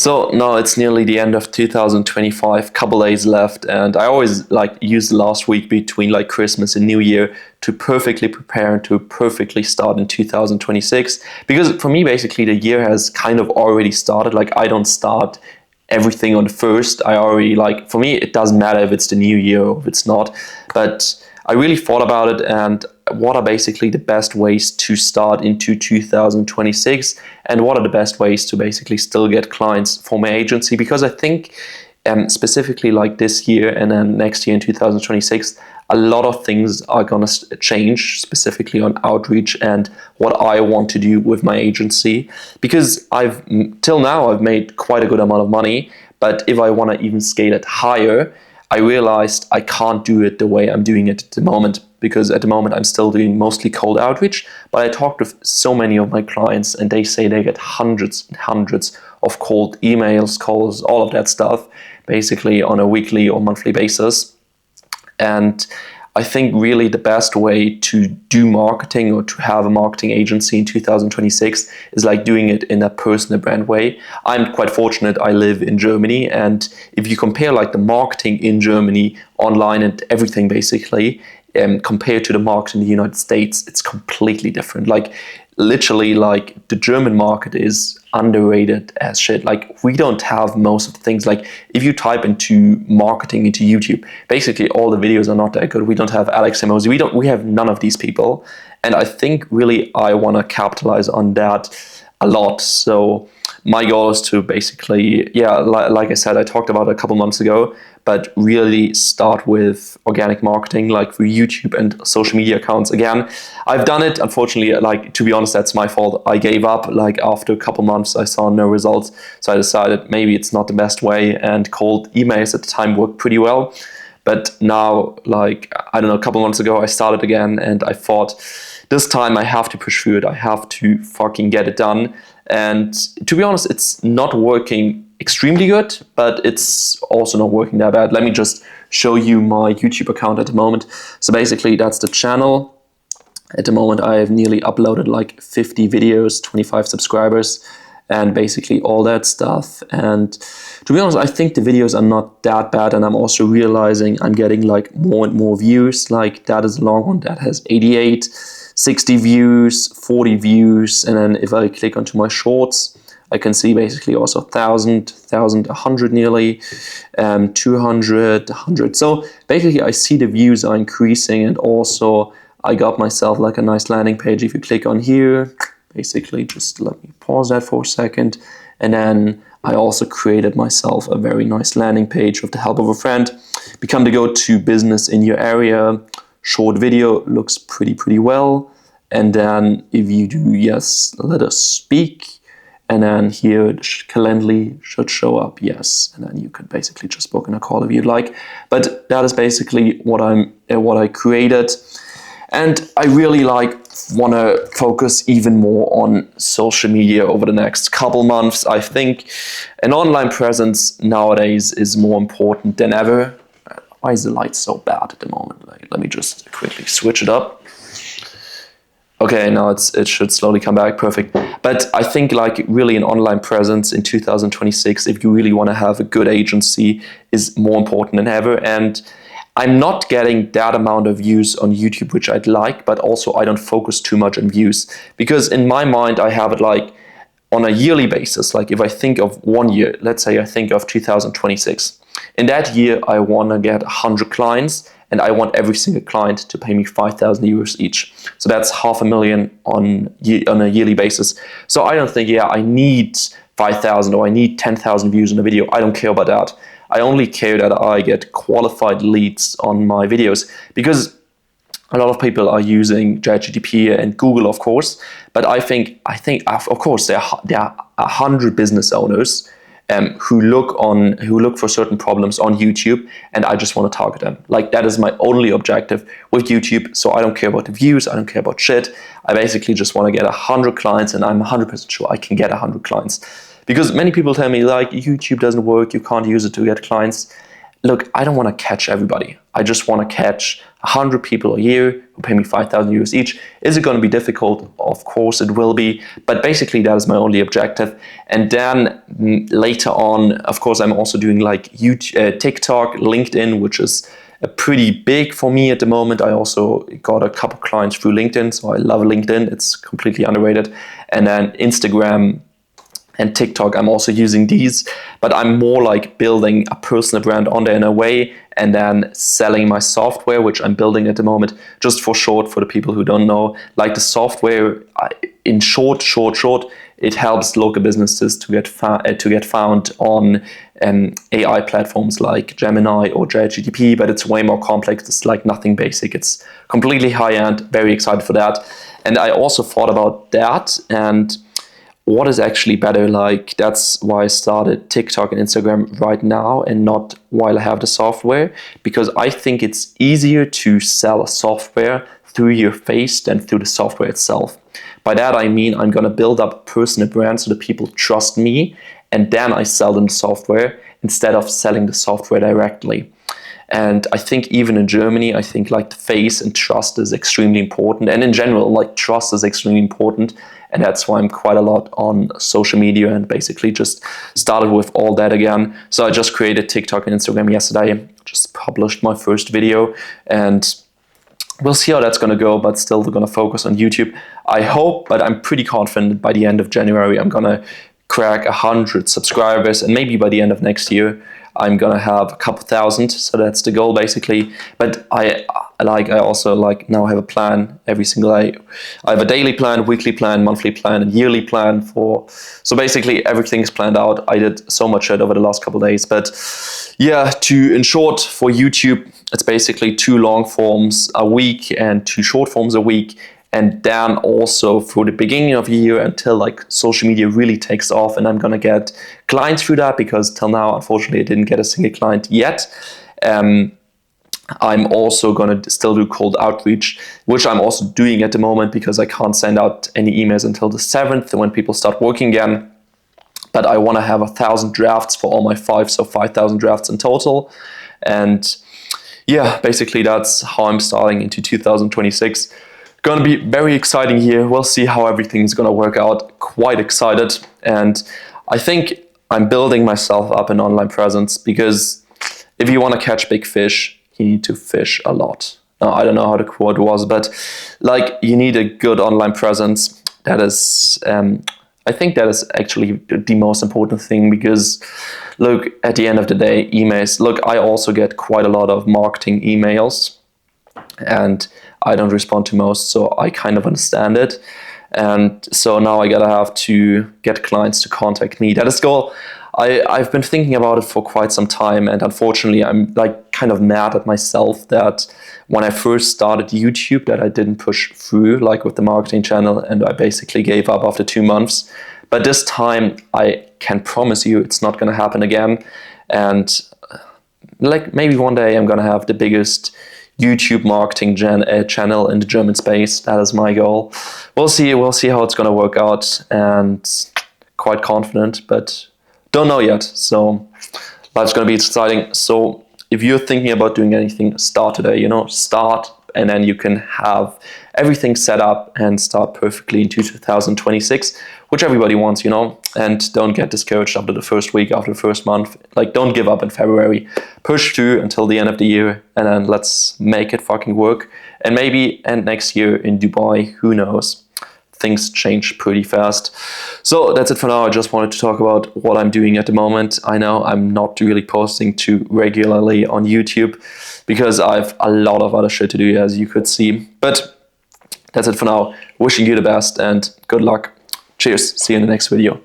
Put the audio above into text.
So now it's nearly the end of 2025, couple days left, and I always use the last week between Christmas and New Year to perfectly prepare and to perfectly start in 2026. Because for me, basically, the year has kind of already started. I don't start everything on the first. I already for me, it doesn't matter if it's the new year or if it's not. But I really thought about it and what are basically the best ways to start into 2026 and what are the best ways to basically still get clients for my agency, because I think specifically this year and then next year in 2026, a lot of things are going to change, specifically on outreach and what I want to do with my agency, because till now I've made quite a good amount of money, but if I want to even scale it higher, I realized I can't do it the way I'm doing it at the moment, because at the moment I'm still doing mostly cold outreach, but I talked with so many of my clients and they say they get hundreds and hundreds of cold emails, calls, all of that stuff, basically on a weekly or monthly basis. And I think really the best way to do marketing or to have a marketing agency in 2026 is doing it in a personal brand way. I'm quite fortunate. I live in Germany, and if you compare the marketing in Germany online and everything basically compared to the market in the United States, it's completely different. Literally, the German market is underrated as shit. We don't have most of the things. If you type into marketing into YouTube, basically all the videos are not that good. We don't have Alex Hormozi. We have none of these people. And I think really I want to capitalize on that a lot. So my goal is to basically, like I said, I talked about it a couple months ago, but really start with organic marketing, through YouTube and social media accounts. Again, I've done it. Unfortunately, to be honest, that's my fault. I gave up. After a couple months, I saw no results. So I decided maybe it's not the best way, and cold emails at the time worked pretty well. But now, I don't know, a couple months ago, I started again, and I thought this time I have to push through it. I have to fucking get it done. And to be honest, it's not working extremely good, but it's also not working that bad. Let me just show you my YouTube account at the moment. So basically, that's the channel. At the moment, I have nearly uploaded 50 videos, 25 subscribers, and basically all that stuff. And to be honest, I think the videos are not that bad, and I'm also realizing I'm getting more and more views. That is a long one that has 88, 60 views, 40 views, and then if I click onto my shorts, I can see basically also 1,000, 100 nearly, 200, 100. So basically I see the views are increasing, and also I got myself a nice landing page. If you click on here, basically just let me pause that for a second. And then I also created myself a very nice landing page with the help of a friend. Become the go-to business in your area. Short video looks pretty well. And then if you do yes, let us speak. And then here Calendly should show up, yes. And then you could basically just book in a call if you'd like. But that is basically what I created. And I really want to focus even more on social media over the next couple months. I think an online presence nowadays is more important than ever. Why is the light so bad at the moment? Let me just quickly switch it up. Okay, now it should slowly come back. Perfect. But I think really an online presence in 2026, if you really want to have a good agency, is more important than ever. And I'm not getting that amount of views on YouTube, which I'd like, but also I don't focus too much on views, because in my mind I have it on a yearly basis. If I think of 1 year, let's say I think of 2026. In that year, I want to get 100 clients, and I want every single client to pay me 5,000 euros each. So that's $500,000 on a yearly basis. So I don't think, I need 5,000 or I need 10,000 views on a video. I don't care about that. I only care that I get qualified leads on my videos, because a lot of people are using ChatGPT and Google, of course. But I think of course there are 100 business owners who look for certain problems on YouTube, and I just want to target them. That is my only objective with YouTube. So I don't care about the views, I don't care about shit. I basically just want to get 100 clients, and I'm 100% sure I can get 100 clients. Because many people tell me YouTube doesn't work, you can't use it to get clients. look, I don't want to catch everybody. I just want to catch 100 people a year who pay me 5,000 euros each. Is it going to be difficult? Of course it will be. But basically that is my only objective. And then later on, of course, I'm also doing like YouTube, TikTok, LinkedIn, which is pretty big for me at the moment. I also got a couple clients through LinkedIn. So I love LinkedIn. It's completely underrated. And then Instagram and TikTok, I'm also using these, but I'm more like building a personal brand on there in a way, and then selling my software, which I'm building at the moment. Just for short, for the people who don't know, like the software, in short, it helps local businesses to get found on AI platforms like Gemini or ChatGPT, but it's way more complex. It's like nothing basic. It's completely high end. Very excited for that. And I also thought about that and what is actually better. Like, that's why I started TikTok and Instagram right now and not while I have the software, because I think it's easier to sell a software through your face than through the software itself. By that I mean I'm going to build up a personal brand so that people trust me, and then I sell them the software instead of selling the software directly. And I think even in Germany, I think like the face and trust is extremely important. And in general, like trust is extremely important. And that's why I'm quite a lot on social media and basically just started with all that again. So I just created TikTok and Instagram yesterday, just published my first video, and we'll see how that's going to go, but still we're going to focus on YouTube. I hope, but I'm pretty confident by the end of January, I'm going to crack 100 subscribers, and maybe by the end of next year, I'm going to have a couple thousand. So that's the goal basically. But I also now have a plan every single day. I have a daily plan, weekly plan, monthly plan, and yearly plan so basically everything's planned out. I did so much shit over the last couple of days, but yeah, in short, for YouTube, it's basically 2 long forms a week and 2 short forms a week. And then also for the beginning of the year until like social media really takes off and I'm going to get clients through that, because till now, unfortunately, I didn't get a single client yet. I'm also going to still do cold outreach, which I'm also doing at the moment because I can't send out any emails until the 7th when people start working again. But I want to have 1,000 drafts for all my 5, so 5,000 drafts in total. And yeah, basically that's how I'm starting into 2026. Going to be very exciting year. We'll see how everything's going to work out. Quite excited. And I think I'm building myself up an online presence, because if you want to catch big fish, you need to fish a lot. Now, I don't know how the quote was, but like you need a good online presence. That is, I think that is actually the most important thing, because look, at the end of the day, emails, look, I also get quite a lot of marketing emails, and I don't respond to most, so I kind of understand it. And so now I gotta have to get clients to contact me. That is the goal. I've been thinking about it for quite some time, and unfortunately I'm like kind of mad at myself that when I first started YouTube that I didn't push through like with the marketing channel, and I basically gave up after 2 months. But this time I can promise you it's not gonna happen again. And like maybe one day I'm gonna have the biggest YouTube marketing channel in the German space. That is my goal. We'll see how it's going to work out, and quite confident, but don't know yet. So life's going to be exciting. So if you're thinking about doing anything, start today, start, and then you can have everything set up and start perfectly into 2026, which everybody wants, and don't get discouraged after the first week, after the first month. Like, don't give up in February. Push through until the end of the year, and then let's make it fucking work. And maybe end next year in Dubai, who knows? Things change pretty fast. So that's it for now. I just wanted to talk about what I'm doing at the moment. I know I'm not really posting too regularly on YouTube because I have a lot of other shit to do, as you could see. But that's it for now. Wishing you the best and good luck. Cheers. See you in the next video.